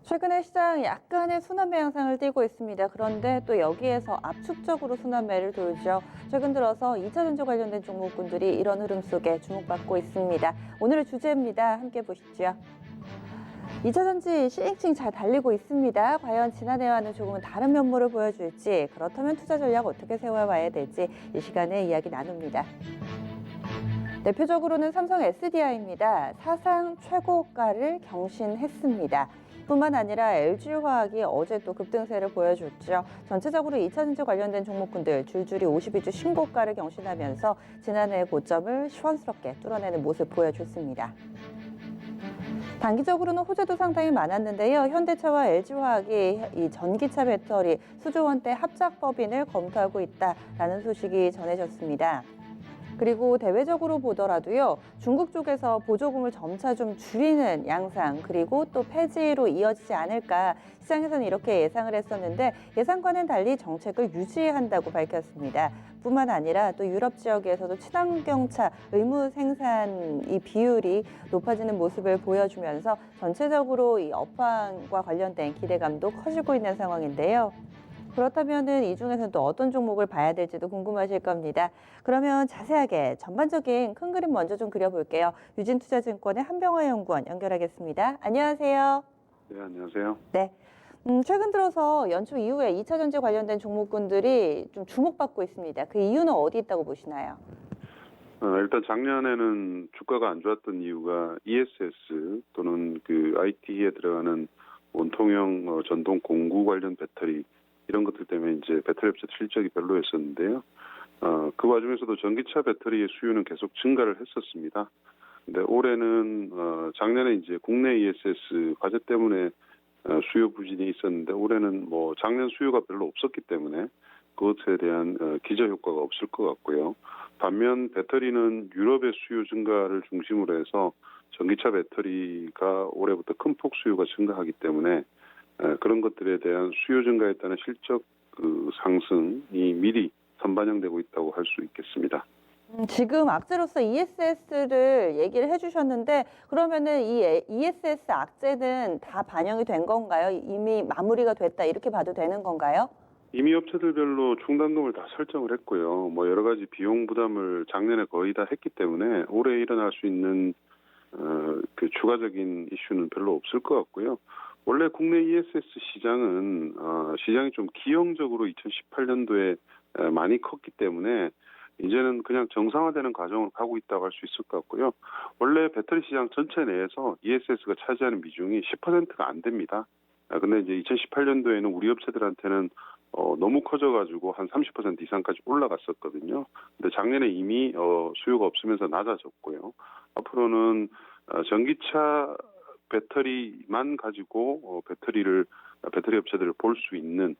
최근에 시장 약간의 순환매 양상을 띠고 있습니다. 그런데 또 여기에서 압축적으로 순환매를 돌죠. 최근 들어서 2차전지 관련된 종목군들이 이런 흐름 속에 주목받고 있습니다. 오늘의 주제입니다. 함께 보시죠. 2차전지 싱싱 잘 달리고 있습니다. 과연 지난해와는 조금은 다른 면모를 보여줄지, 그렇다면 투자 전략 어떻게 세워봐야 될지 이 시간에 이야기 나눕니다. 대표적으로는 삼성 SDI입니다. 사상 최고가를 경신했습니다. 뿐만 아니라 LG화학이 어제 또 급등세를 보여줬죠. 전체적으로 2차전지 관련된 종목군들 줄줄이 52주 신고가를 경신하면서 지난해의 고점을 시원스럽게 뚫어내는 모습 보여줬습니다. 단기적으로는 호재도 상당히 많았는데요. 현대차와 LG화학이 이 전기차 배터리 수조 원대 합작 법인을 검토하고 있다라는 소식이 전해졌습니다. 그리고 대외적으로 보더라도요, 중국 쪽에서 보조금을 점차 좀 줄이는 양상, 그리고 또 폐지로 이어지지 않을까, 시장에서는 이렇게 예상을 했었는데 예상과는 달리 정책을 유지한다고 밝혔습니다. 뿐만 아니라 또 유럽 지역에서도 친환경차 의무 생산 이 비율이 높아지는 모습을 보여주면서 전체적으로 이 업황과 관련된 기대감도 커지고 있는 상황인데요. 그렇다면은 이 중에서는 또 어떤 종목을 봐야 될지도 궁금하실 겁니다. 그러면 자세하게 전반적인 큰 그림 먼저 좀 그려볼게요. 유진투자증권의 한병화 연구원 연결하겠습니다. 안녕하세요. 네, 안녕하세요. 네. 최근 들어서 연초 이후에 2차전지 관련된 종목군들이 좀 주목받고 있습니다. 그 이유는 어디 있다고 보시나요? 일단 작년에는 주가가 안 좋았던 이유가 ESS 또는 그 IT에 들어가는 원통형 전동 공구 관련 배터리 이런 것들 때문에 이제 배터리 업체 실적이 별로였었는데요. 그 와중에서도 전기차 배터리의 수요는 계속 증가를 했었습니다. 근데 올해는 작년에 이제 국내 ESS 과제 때문에 수요 부진이 있었는데 올해는 뭐 작년 수요가 별로 없었기 때문에 그것에 대한 기저 효과가 없을 것 같고요. 반면 배터리는 유럽의 수요 증가를 중심으로 해서 전기차 배터리가 올해부터 큰 폭 수요가 증가하기 때문에 그런 것들에 대한 수요 증가에 따른 실적 그 상승이 미리 선반영되고 있다고 할 수 있겠습니다. 지금 악재로서 ESS를 얘기를 해주셨는데 그러면은 이 ESS 악재는 다 반영이 된 건가요? 이미 마무리가 됐다 이렇게 봐도 되는 건가요? 이미 업체들별로 충당금을 다 설정을 했고요. 뭐 여러 가지 비용 부담을 작년에 거의 다 했기 때문에 올해 일어날 수 있는 그 추가적인 이슈는 별로 없을 것 같고요. 원래 국내 ESS 시장은 시장이 좀 기형적으로 2018년도에 많이 컸기 때문에 이제는 그냥 정상화되는 과정으로 가고 있다고 할 수 있을 것 같고요. 원래 배터리 시장 전체 내에서 ESS가 차지하는 비중이 10%가 안 됩니다. 근데 이제 2018년도에는 우리 업체들한테는 너무 커져가지고 한 30% 이상까지 올라갔었거든요. 근데 작년에 이미 수요가 없으면서 낮아졌고요. 앞으로는 전기차 배터리만 가지고 배터리 업체들을 볼 수 있는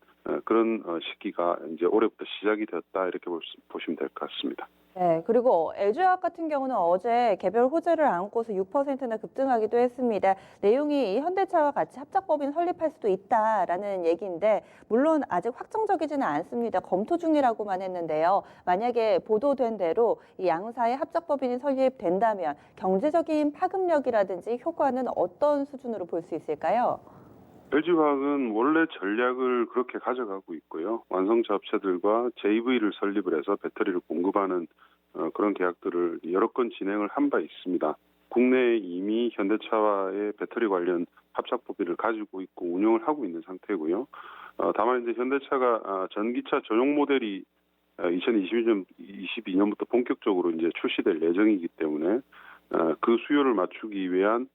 그런 시기가 이제 올해부터 시작이 되었다 이렇게 보시면 될 것 같습니다. 네, 그리고 LG화학 같은 경우는 어제 개별 호재를 안고서 6%나 급등하기도 했습니다. 내용이 현대차와 같이 합작법인 설립할 수도 있다라는 얘기인데 물론 아직 확정적이지는 않습니다. 검토 중이라고만 했는데요. 만약에 보도된 대로 이 양사의 합작법인이 설립된다면 경제적인 파급력이라든지 효과는 어떤 수준으로 볼 수 있을까요? LG화학은 원래 전략을 그렇게 가져가고 있고요. 완성차 업체들과 JV를 설립을 해서 배터리를 공급하는 그런 계약들을 여러 건 진행을 한 바 있습니다. 국내에 이미 현대차와의 배터리 관련 합작법인을 가지고 있고 운영을 하고 있는 상태고요. 다만 이제 현대차가 전기차 전용 모델이 2022년부터 본격적으로 이제 출시될 예정이기 때문에 그 수요를 맞추기 위한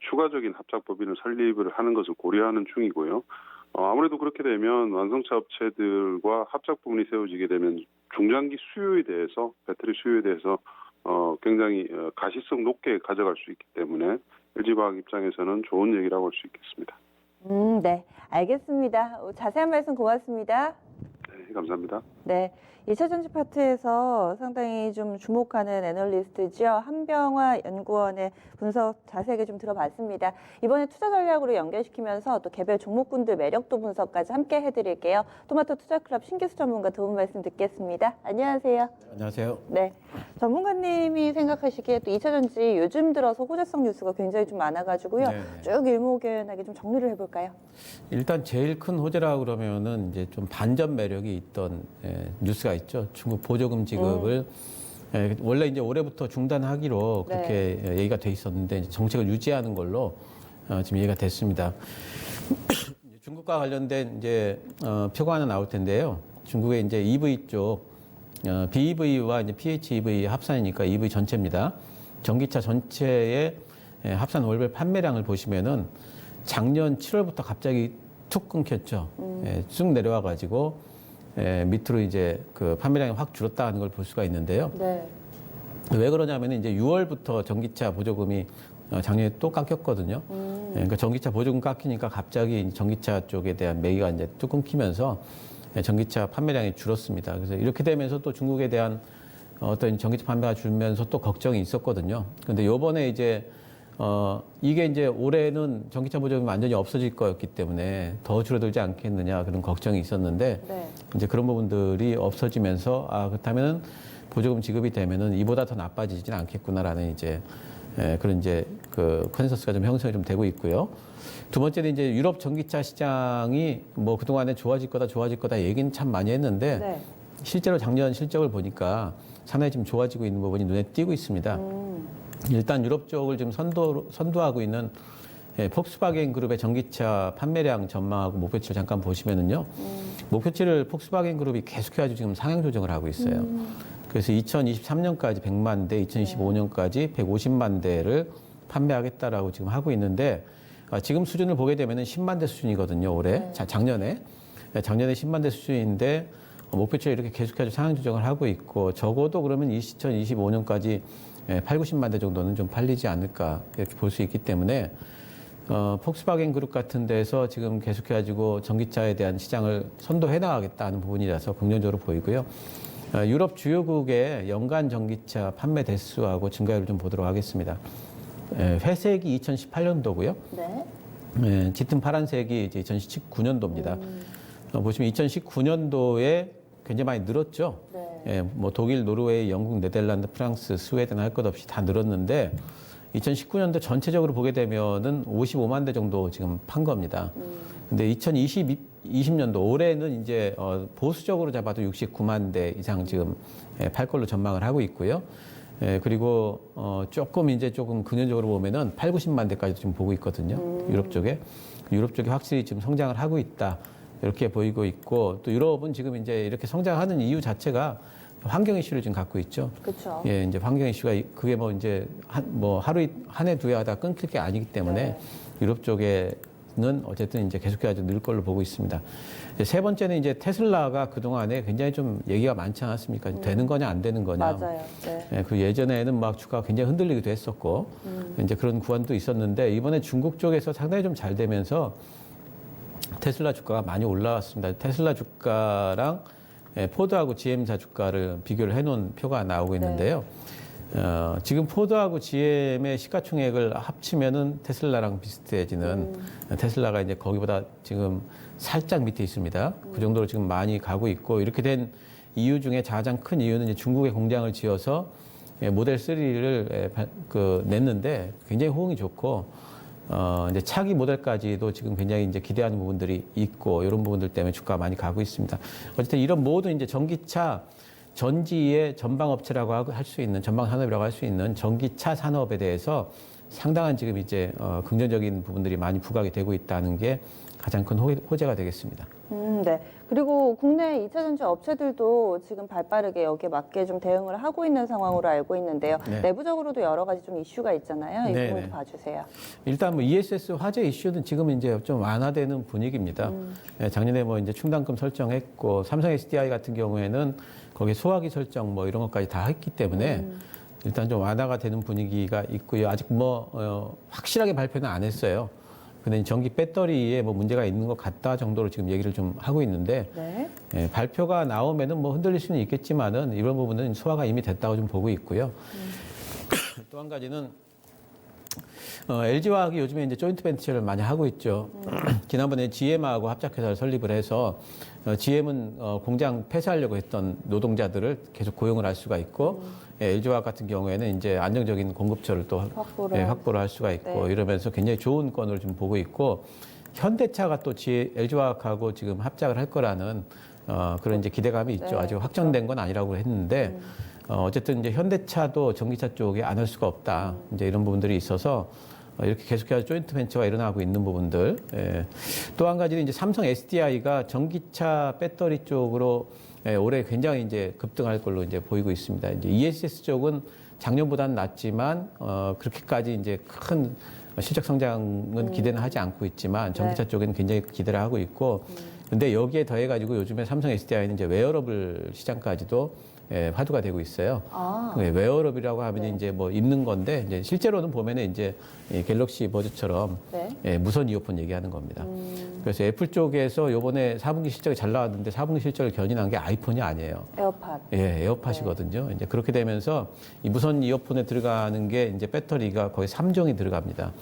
추가적인 합작법인을 설립을 하는 것을 고려하는 중이고요. 아무래도 그렇게 되면 완성차 업체들과 합작법인이 세워지게 되면 중장기 수요에 대해서 배터리 수요에 대해서 굉장히 가시성 높게 가져갈 수 있기 때문에 LG화학 입장에서는 좋은 얘기라고 할 수 있겠습니다. 네, 알겠습니다. 자세한 말씀 고맙습니다. 네, 감사합니다. 네. 2차 전지 파트에서 상당히 좀 주목하는 애널리스트지요. 한병화 연구원의 분석 자세하게 좀 들어봤습니다. 이번에 투자 전략으로 연결시키면서 또 개별 종목군들 매력도 분석까지 함께 해드릴게요. 토마토 투자클럽 신기수 전문가 도움 말씀 듣겠습니다. 안녕하세요. 안녕하세요. 네. 전문가님이 생각하시기에 또 2차 전지 요즘 들어서 호재성 뉴스가 굉장히 좀 많아가지고요. 네. 쭉 일목요연하게 좀 정리를 해볼까요? 일단 제일 큰 호재라고 그러면은 이제 좀 반전 매력이 있던 뉴스가 있죠. 중국 보조금 지급을 원래 이제 올해부터 중단하기로 그렇게 얘기가 돼 있었는데 이제 정책을 유지하는 걸로 지금 얘기가 됐습니다. 중국과 관련된 이제 표가 하나 나올 텐데요. 중국의 이제 EV 쪽 BEV와 이제 PHEV 합산이니까 EV 전체입니다. 전기차 전체의 합산 월별 판매량을 보시면은 작년 7월부터 갑자기 툭 끊겼죠. 쑥 내려와 가지고 밑으로 이제 그 판매량이 확 줄었다는 걸 볼 수가 있는데요. 네. 왜 그러냐면 이제 6월부터 전기차 보조금이 작년에 또 깎였거든요. 그러니까 전기차 보조금 깎이니까 갑자기 전기차 쪽에 대한 매기가 이제 뚝 끊기면서 전기차 판매량이 줄었습니다. 그래서 이렇게 되면서 또 중국에 대한 어떤 전기차 판매가 줄면서 또 걱정이 있었거든요. 근데 요번에 이제 이게 이제 올해는 전기차 보조금이 완전히 없어질 거였기 때문에 더 줄어들지 않겠느냐 그런 걱정이 있었는데 네. 이제 그런 부분들이 없어지면서 그렇다면은 보조금 지급이 되면은 이보다 더 나빠지지는 않겠구나라는 이제 그런 이제 그 컨센서스가 좀 형성이 좀 되고 있고요. 두 번째는 이제 유럽 전기차 시장이 뭐 그동안에 좋아질 거다 얘기는 참 많이 했는데 네. 실제로 작년 실적을 보니까 상당히 지금 좋아지고 있는 부분이 눈에 띄고 있습니다. 일단 유럽 쪽을 지금 선도하고 있는 폭스바겐 그룹의 전기차 판매량 전망하고 목표치를 잠깐 보시면은요. 목표치를 폭스바겐 그룹이 계속해가지고 지금 상향 조정을 하고 있어요. 그래서 2023년까지 100만 대, 2025년까지 150만 대를 판매하겠다라고 지금 하고 있는데 지금 수준을 보게 되면은 10만 대 수준이거든요. 올해. 네. 작년에 10만 대 수준인데 목표치를 이렇게 계속해서 상향 조정을 하고 있고 적어도 그러면 2025년까지 8, 90만 대 정도는 좀 팔리지 않을까 이렇게 볼 수 있기 때문에 폭스바겐 그룹 같은 데서 지금 계속해가지고 전기차에 대한 시장을 선도해 나가겠다는 부분이라서 긍정적으로 보이고요. 유럽 주요국의 연간 전기차 판매 대수하고 증가율을 좀 보도록 하겠습니다. 회색이 2018년도고요. 네. 짙은 파란색이 이제 2019년도입니다. 보시면 2019년도에 굉장히 많이 늘었죠. 네. 뭐 독일, 노르웨이, 영국, 네덜란드, 프랑스, 스웨덴 할 것 없이 다 늘었는데 2019년도 전체적으로 보게 되면은 55만 대 정도 지금 판 겁니다. 근데 2020년도 올해는 이제 보수적으로 잡아도 69만 대 이상 지금 팔 걸로 전망을 하고 있고요. 그리고 조금 긍정적으로 보면은 8, 90만 대까지 지금 보고 있거든요. 유럽 쪽에. 유럽 쪽이 확실히 지금 성장을 하고 있다. 이렇게 보이고 있고 또 유럽은 지금 이제 이렇게 성장하는 이유 자체가 환경 이슈를 지금 갖고 있죠. 그렇죠. 예, 이제 환경 이슈가 그게 뭐 이제 한 해 두 해 하다 끊길 게 아니기 때문에 네. 유럽 쪽에는 어쨌든 이제 계속해서 늘 걸로 보고 있습니다. 세 번째는 이제 테슬라가 그동안에 굉장히 좀 얘기가 많지 않았습니까? 되는 거냐 안 되는 거냐. 맞아요. 네. 예, 그 예전에는 막 주가가 굉장히 흔들리기도 했었고 이제 그런 구간도 있었는데 이번에 중국 쪽에서 상당히 좀 잘 되면서 테슬라 주가가 많이 올라왔습니다. 테슬라 주가랑 포드하고 GM사 주가를 비교를 해놓은 표가 나오고 있는데요. 지금 포드하고 GM의 시가총액을 합치면은 테슬라랑 비슷해지는 테슬라가 이제 거기보다 지금 살짝 밑에 있습니다. 그 정도로 지금 많이 가고 있고 이렇게 된 이유 중에 가장 큰 이유는 이제 중국에 공장을 지어서 모델 3를 냈는데 굉장히 호응이 좋고 이제 차기 모델까지도 지금 굉장히 이제 기대하는 부분들이 있고 이런 부분들 때문에 주가가 많이 가고 있습니다. 어쨌든 이런 모든 이제 전기차 전지의 전방 업체라고 할 수 있는 전방 산업이라고 할 수 있는 전기차 산업에 대해서 상당한 지금 이제 긍정적인 부분들이 많이 부각이 되고 있다는 게 가장 큰 호재가 되겠습니다. 네. 그리고 국내 2차 전지 업체들도 지금 발빠르게 여기에 맞게 좀 대응을 하고 있는 상황으로 알고 있는데요. 네. 내부적으로도 여러 가지 좀 이슈가 있잖아요. 이 네, 부분도 네. 봐주세요. 일단 뭐 ESS 화재 이슈는 지금 이제 좀 완화되는 분위기입니다. 작년에 뭐 이제 충당금 설정했고 삼성 SDI 같은 경우에는 거기에 소화기 설정 뭐 이런 것까지 다 했기 때문에 일단 좀 완화가 되는 분위기가 있고요. 아직 뭐 확실하게 발표는 안 했어요. 근데 전기 배터리에 뭐 문제가 있는 것 같다 정도로 지금 얘기를 좀 하고 있는데 네. 예, 발표가 나오면은 뭐 흔들릴 수는 있겠지만은 이런 부분은 소화가 이미 됐다고 좀 보고 있고요. 또 한 가지는 LG화학이 요즘에 이제 조인트 벤처를 많이 하고 있죠. 지난번에 GM하고 합작회사를 설립을 해서 GM은 공장 폐쇄하려고 했던 노동자들을 계속 고용을 할 수가 있고 LG화학 같은 경우에는 이제 안정적인 공급처를 또 확보를 할 수가 있고 네. 이러면서 굉장히 좋은 건을 좀 보고 있고 현대차가 또 LG화학하고 지금 합작을 할 거라는 그런 이제 기대감이 있죠. 네, 아직 확정된 건 아니라고 했는데 어쨌든 이제 현대차도 전기차 쪽에 안 할 수가 없다. 이제 이런 부분들이 있어서 이렇게 계속해서 조인트 벤처가 일어나고 있는 부분들. 예. 또 한 가지는 이제 삼성 SDI가 전기차 배터리 쪽으로 올해 굉장히 이제 급등할 걸로 이제 보이고 있습니다. 이제 ESS 쪽은 작년보다는 낮지만 그렇게까지 이제 큰 실적 성장은 기대는 하지 않고 있지만 전기차 네. 쪽에는 굉장히 기대를 하고 있고 근데 여기에 더해 가지고 요즘에 삼성 SDI는 이제 웨어러블 시장까지도 화두가 되고 있어요. 아. 웨어러블이라고 하면 네. 이제 뭐 입는 건데 이제 실제로는 보면은 이제 이 갤럭시 버즈처럼 네. 무선 이어폰 얘기하는 겁니다. 그래서 애플 쪽에서 요번에 4분기 실적이 잘 나왔는데 4분기 실적을 견인한 게 아이폰이 아니에요. 에어팟. 에어팟이거든요. 이제 그렇게 되면서 이 무선 이어폰에 들어가는 게 이제 배터리가 거의 3종이 들어갑니다.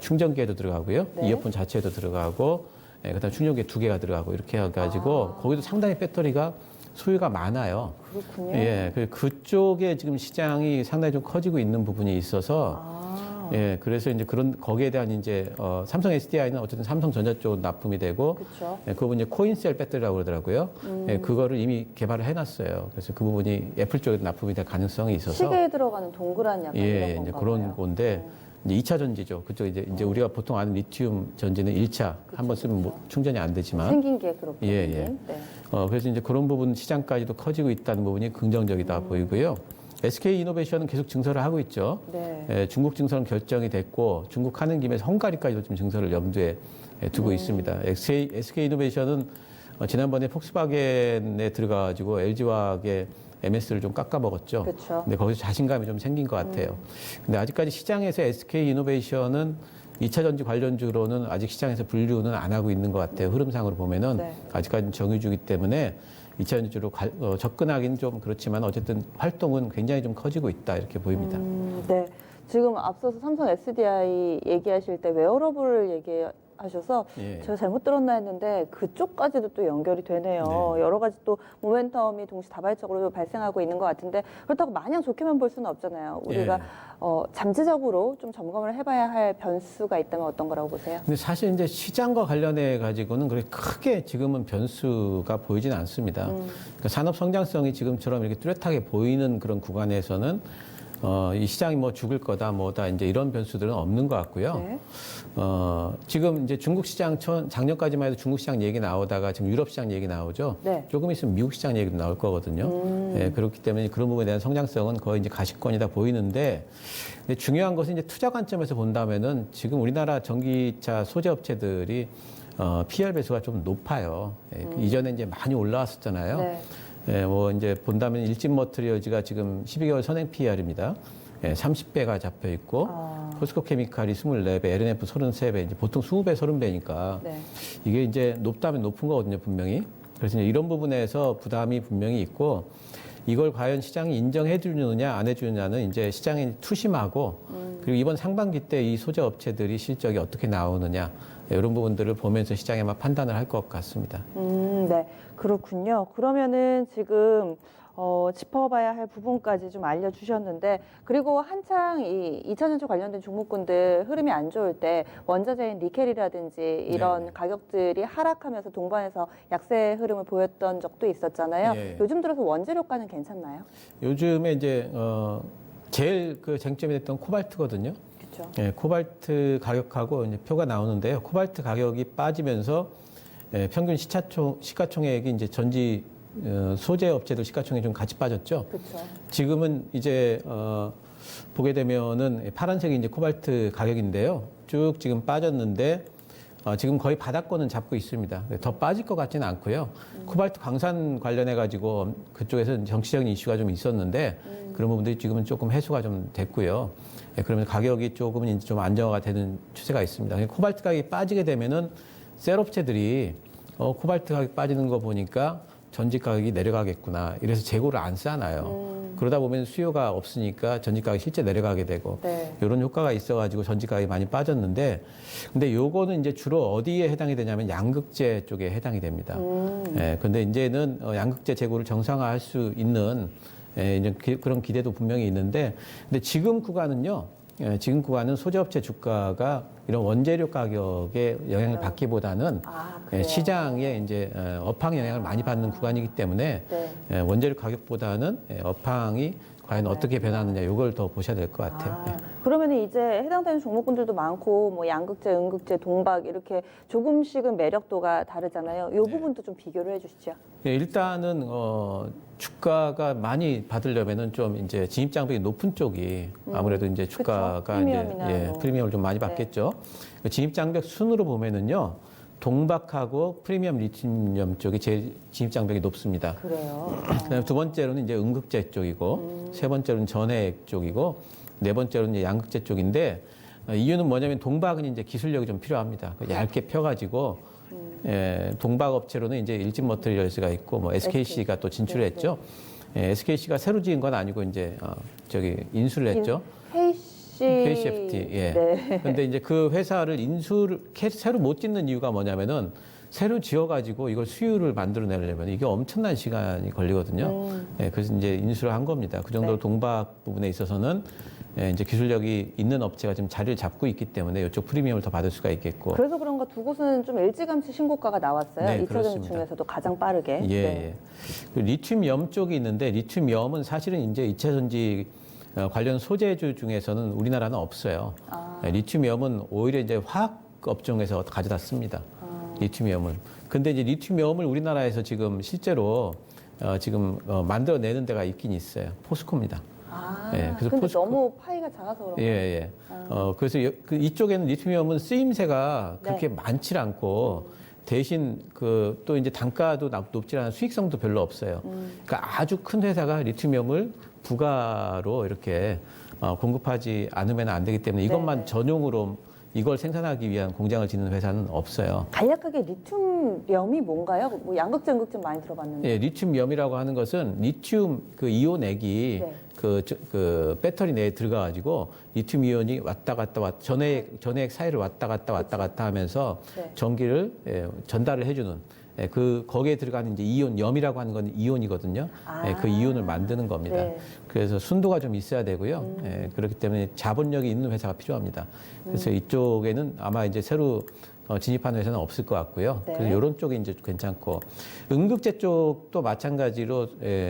충전기에도 들어가고요. 네. 이어폰 자체에도 들어가고, 그다음 충전기에 2개가 들어가고 이렇게 해가지고 거기도 상당히 배터리가 소유가 많아요. 그렇군요. 예, 그쪽에 지금 시장이 상당히 좀 커지고 있는 부분이 있어서, 예, 그래서 이제 거기에 대한 이제, 삼성 SDI는 어쨌든 삼성전자 쪽으로 납품이 되고, 그렇죠. 예, 그 부분이 코인셀 배터리라고 그러더라고요. 예, 그거를 이미 개발을 해놨어요. 그래서 그 부분이 애플 쪽에 납품이 될 가능성이 있어서. 시계에 들어가는 동그란 약간 이런 예, 이제 건가 그런 봐요. 건데, 이제 2차 전지죠. 그쪽 이제 우리가 보통 아는 리튬 전지는 1차 한 번 쓰면 뭐 충전이 안 되지만. 생긴 게 그렇게. 예, 예. 네. 그래서 이제 그런 부분 시장까지도 커지고 있다는 부분이 긍정적이다 보이고요. SK 이노베이션은 계속 증설을 하고 있죠. 네. 예, 중국 증설은 결정이 됐고 중국 하는 김에 헝가리까지도 좀 증설을 염두에 두고 있습니다. SK 이노베이션은 지난번에 폭스바겐에 들어가가지고 LG화학의 MS를 좀 깎아먹었죠. 그렇죠. 근데 거기서 자신감이 좀 생긴 것 같아요. 근데 아직까지 시장에서 SK 이노베이션은 2차 전지 관련주로는 아직 시장에서 분류는 안 하고 있는 것 같아요. 흐름상으로 보면은 네. 아직까지는 정유주기 때문에 2차 전지로 접근하기는 좀 그렇지만 어쨌든 활동은 굉장히 좀 커지고 있다 이렇게 보입니다. 네. 지금 앞서서 삼성 SDI 얘기하실 때 웨어러블을 얘기하셔서 예. 제가 잘못 들었나 했는데 그쪽까지도 또 연결이 되네요. 네. 여러 가지 또 모멘텀이 동시다발적으로 발생하고 있는 것 같은데 그렇다고 마냥 좋게만 볼 수는 없잖아요. 우리가 예. 잠재적으로 좀 점검을 해봐야 할 변수가 있다면 어떤 거라고 보세요? 근데 사실 이제 시장과 관련해 가지고는 그렇게 크게 지금은 변수가 보이지는 않습니다. 그러니까 산업 성장성이 지금처럼 이렇게 뚜렷하게 보이는 그런 구간에서는 이 시장이 뭐 죽을 거다 뭐다 이제 이런 변수들은 없는 것 같고요. 네. 지금 이제 중국 시장 작년까지만 해도 중국 시장 얘기 나오다가 지금 유럽 시장 얘기 나오죠. 네. 조금 있으면 미국 시장 얘기도 나올 거거든요. 예, 그렇기 때문에 그런 부분에 대한 성장성은 거의 이제 가시권이다 보이는데 근데 중요한 것은 이제 투자 관점에서 본다면은 지금 우리나라 전기차 소재 업체들이 PR 배수가 좀 높아요. 예, 이전에 이제 많이 올라왔었잖아요. 네. 예, 뭐 이제 본다면 일진 머트리얼즈가 지금 12개월 선행 PR입니다. 예, 30배가 잡혀 있고 포스코 케미칼이 24배, LNF 33배, 이제 보통 20배, 30배니까 네. 이게 이제 높다면 높은 거거든요, 분명히. 그래서 이제 이런 부분에서 부담이 분명히 있고 이걸 과연 시장이 인정해 주느냐 안 해주느냐는 이제 시장이 투심하고 그리고 이번 상반기 때 이 소재 업체들이 실적이 어떻게 나오느냐 이런 부분들을 보면서 시장에 막 판단을 할 것 같습니다. 네. 그렇군요. 그러면은 지금 짚어봐야 할 부분까지 좀 알려주셨는데 그리고 한창 이 2차전지 관련된 종목군들 흐름이 안 좋을 때 원자재인 니켈이라든지 이런 네. 가격들이 하락하면서 동반해서 약세 흐름을 보였던 적도 있었잖아요. 예. 요즘 들어서 원재료가는 괜찮나요? 요즘에 이제 제일 그 쟁점이 됐던 코발트거든요. 그렇죠. 예, 코발트 가격하고 이제 표가 나오는데요. 코발트 가격이 빠지면서 평균 시가총액이 이제 전지 소재 업체들 시가총액이 좀 같이 빠졌죠. 그렇죠. 지금은 이제 보게 되면은 파란색이 이제 코발트 가격인데요. 쭉 지금 빠졌는데 지금 거의 바닥권은 잡고 있습니다. 더 빠질 것 같지는 않고요. 코발트 광산 관련해 가지고 그쪽에서 정치적인 이슈가 좀 있었는데 그런 부분들이 지금은 조금 해소가 좀 됐고요. 그러면 가격이 조금 이제 좀 안정화가 되는 추세가 있습니다. 코발트 가격이 빠지게 되면은 셀업체들이 코발트 가격이 빠지는 거 보니까 전직 가격이 내려가겠구나. 이래서 재고를 안 싸놔요. 그러다 보면 수요가 없으니까 전직 가격이 실제 내려가게 되고 네. 이런 효과가 있어가지고 전직 가격이 많이 빠졌는데 근데 요거는 이제 주로 어디에 해당이 되냐면 양극재 쪽에 해당이 됩니다. 근데 이제는 양극재 재고를 정상화할 수 있는 이제 그런 기대도 분명히 있는데 근데 지금 구간은요. 지금 구간은 소재업체 주가가 이런 원재료 가격에 영향을 받기보다는 그래요? 시장에 이제 업황 영향을 많이 받는 구간이기 때문에 네. 원재료 가격보다는 업황이 과연 어떻게 변하느냐 이걸 더 보셔야 될 것 같아요. 그러면 이제 해당되는 종목군들도 많고 뭐 양극재, 음극재, 동박 이렇게 조금씩은 매력도가 다르잖아요. 이 부분도 좀 비교를 해주시죠. 일단은 주가가 많이 받으려면은 좀 이제 진입 장벽이 높은 쪽이 아무래도 이제 주가가 프리미엄이나 이제 뭐. 프리미엄을 좀 많이 받겠죠. 진입 장벽 순으로 보면은요. 동박하고 프리미엄 리튬이엄 쪽이 제일 진입 장벽이 높습니다. 그래요. 그다음에 두 번째로는 이제 음극재 쪽이고 세 번째로는 전해액 쪽이고 네 번째로는 이제 양극재 쪽인데 이유는 뭐냐면 동박은 이제 기술력이 좀 필요합니다. 얇게 펴가지고 동박 업체로는 이제 일진 머터리얼스가 있고 뭐 SKC가 또 진출했죠. SKC가 새로 지은 건 아니고 이제 저기 인수를 했죠. KCFT. 예. 네. 근데 이제 그 회사를 새로 못 짓는 이유가 뭐냐면은 새로 지어가지고 이걸 수율을 만들어내려면 이게 엄청난 시간이 걸리거든요. 그래서 이제 인수를 한 겁니다. 그 정도로 네. 동박 부분에 있어서는 이제 기술력이 있는 업체가 지금 자리를 잡고 있기 때문에 이쪽 프리미엄을 더 받을 수가 있겠고. 그래서 그런가 두 곳은 좀 일찌감치 신고가가 나왔어요. 네, 2차전 그렇습니다. 중에서도 가장 빠르게. 예, 네. 예. 그 리튬염 쪽이 있는데 리튬염은 사실은 이제 2차 전지 관련 소재주 중에서는 우리나라는 없어요. 리튬염은 오히려 이제 화학 업종에서 가져다 씁니다. 리튬염을. 근데 이제 리튬염을 우리나라에서 지금 실제로 지금 만들어내는 데가 있긴 있어요. 포스코입니다. 그래서 근데 너무 파이가 작아서 그런가요? 예. 그래서 이쪽에는 리튬이엄은 쓰임새가 그렇게 네. 많지 않고 대신 또 이제 단가도 높지 않은 수익성도 별로 없어요. 그러니까 아주 큰 회사가 리튬이엄을 부가로 이렇게 공급하지 않으면 안 되기 때문에 이것만 네. 전용으로 이걸 생산하기 위한 공장을 짓는 회사는 없어요. 간략하게 리튬염이 뭔가요? 뭐 양극재, 음극재 많이 들어봤는데. 예, 리튬염이라고 하는 것은 리튬 그 이온액이 네. 그 배터리 내에 들어가가지고 리튬 이온이 왔다 갔다 전해액 사이를 왔다 갔다 하면서 네. 전기를 전달을 해주는 거기에 들어가는 이제 이온염이라고 하는 건 이온이거든요. 그 이온을 만드는 겁니다. 네. 그래서 순도가 좀 있어야 되고요. 그렇기 때문에 자본력이 있는 회사가 필요합니다. 그래서 이쪽에는 아마 이제 새로 진입하는 회사는 없을 것 같고요. 네. 그래서 이런 쪽이 이제 괜찮고 음극재 쪽도 마찬가지로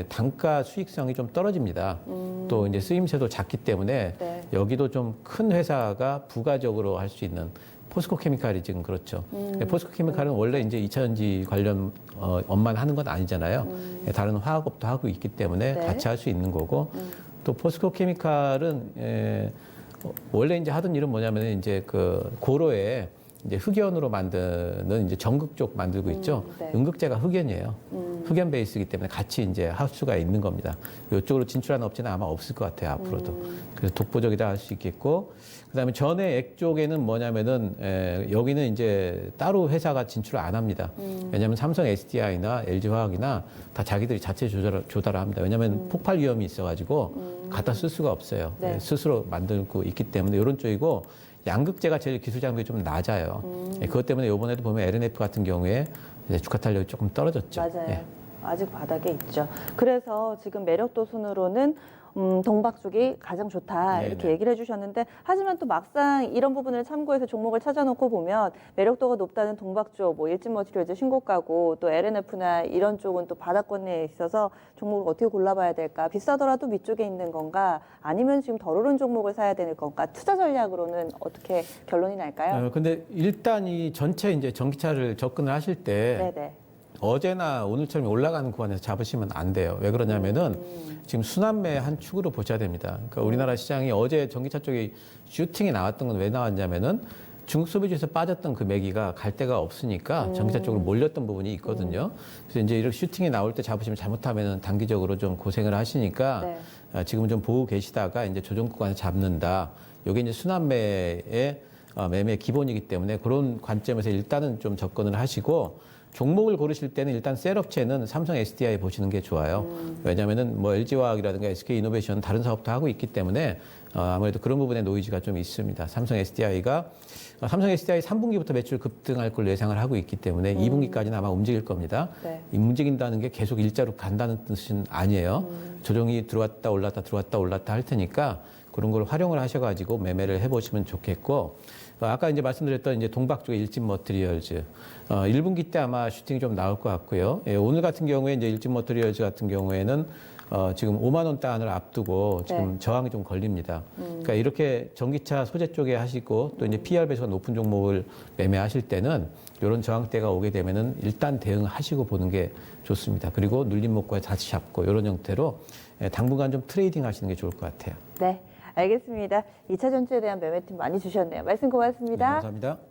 단가 수익성이 좀 떨어집니다. 또 이제 쓰임새도 작기 때문에 네. 여기도 좀 큰 회사가 부가적으로 할 수 있는 포스코 케미칼이 지금 그렇죠. 포스코 케미칼은 원래 이제 2차전지 관련 업만 하는 건 아니잖아요. 다른 화학업도 하고 있기 때문에 네. 같이 할 수 있는 거고 또 포스코 케미칼은 원래 이제 하던 일은 뭐냐면 이제 그 고로에 이제 흑연으로 만드는 이제 전극 쪽 만들고 있죠. 네. 음극재가 흑연이에요. 흑연 베이스이기 때문에 같이 이제 할 수가 있는 겁니다. 이쪽으로 진출하는 업체는 아마 없을 것 같아요, 앞으로도. 그래서 독보적이다 할 수 있겠고, 그 다음에 전해액 쪽에는 뭐냐면은, 여기는 이제 따로 회사가 진출을 안 합니다. 왜냐하면 삼성 SDI나 LG화학이나 다 자기들이 자체 조달을 합니다. 왜냐하면 폭발 위험이 있어가지고 갖다 쓸 수가 없어요. 네. 스스로 만들고 있기 때문에 이런 쪽이고, 양극재가 제일 기술 장벽이 좀 낮아요. 그것 때문에 이번에도 보면 LNF 같은 경우에 이제 주가 탄력이 조금 떨어졌죠. 맞아요. 예. 아직 바닥에 있죠. 그래서 지금 매력도 순으로는 동박 쪽이 가장 좋다 이렇게 네네. 얘기를 해주셨는데 하지만 또 막상 이런 부분을 참고해서 종목을 찾아놓고 보면 매력도가 높다는 동박 쪽, 뭐 일진머티리얼즈 신고가고 또 LNF나 이런 쪽은 또 바닥권에 있어서 종목을 어떻게 골라봐야 될까? 비싸더라도 위쪽에 있는 건가? 아니면 지금 덜 오른 종목을 사야 되는 건가? 투자 전략으로는 어떻게 결론이 날까요? 근데 일단 이 전체 이제 전기차를 접근을 하실 때 네네. 어제나 오늘처럼 올라가는 구간에서 잡으시면 안 돼요. 왜 그러냐면은 지금 순환매 한 축으로 보셔야 됩니다. 그러니까 우리나라 시장이 어제 전기차 쪽에 슈팅이 나왔던 건 왜 나왔냐면은 중국 소비주에서 빠졌던 그 매기가 갈 데가 없으니까 전기차 쪽으로 몰렸던 부분이 있거든요. 그래서 이제 이렇게 슈팅이 나올 때 잡으시면 잘못하면은 단기적으로 좀 고생을 하시니까 네. 지금 좀 보고 계시다가 이제 조정 구간에 잡는다. 이게 이제 순환매의 매매 기본이기 때문에 그런 관점에서 일단은 좀 접근을 하시고 종목을 고르실 때는 일단 셀업체는 삼성 SDI 보시는 게 좋아요. 왜냐하면은 뭐 LG화학이라든가 SK이노베이션 다른 사업도 하고 있기 때문에 아무래도 그런 부분에 노이즈가 좀 있습니다. 삼성 SDI 3분기부터 매출 급등할 걸 예상을 하고 있기 때문에 2분기까지는 아마 움직일 겁니다. 네. 움직인다는 게 계속 일자로 간다는 뜻은 아니에요. 조정이 들어왔다 올랐다 들어왔다 올랐다 할 테니까 그런 걸 활용을 하셔가지고 매매를 해보시면 좋겠고, 아까 이제 말씀드렸던 이제 동박 쪽의 일진 머티리얼즈, 1분기 때 아마 슈팅이 좀 나올 것 같고요. 예, 오늘 같은 경우에 이제 일진 머티리얼즈 같은 경우에는 지금 5만 원 단을 앞두고 지금 네. 저항이 좀 걸립니다. 그러니까 이렇게 전기차 소재 쪽에 하시고 또 이제 PR 배수가 높은 종목을 매매하실 때는 이런 저항대가 오게 되면은 일단 대응하시고 보는 게 좋습니다. 그리고 눌림 목표에 다시 잡고 이런 형태로 당분간 좀 트레이딩 하시는 게 좋을 것 같아요. 네, 알겠습니다. 2차 전지에 대한 매매팀 많이 주셨네요. 말씀 네, 고맙습니다. 감사합니다.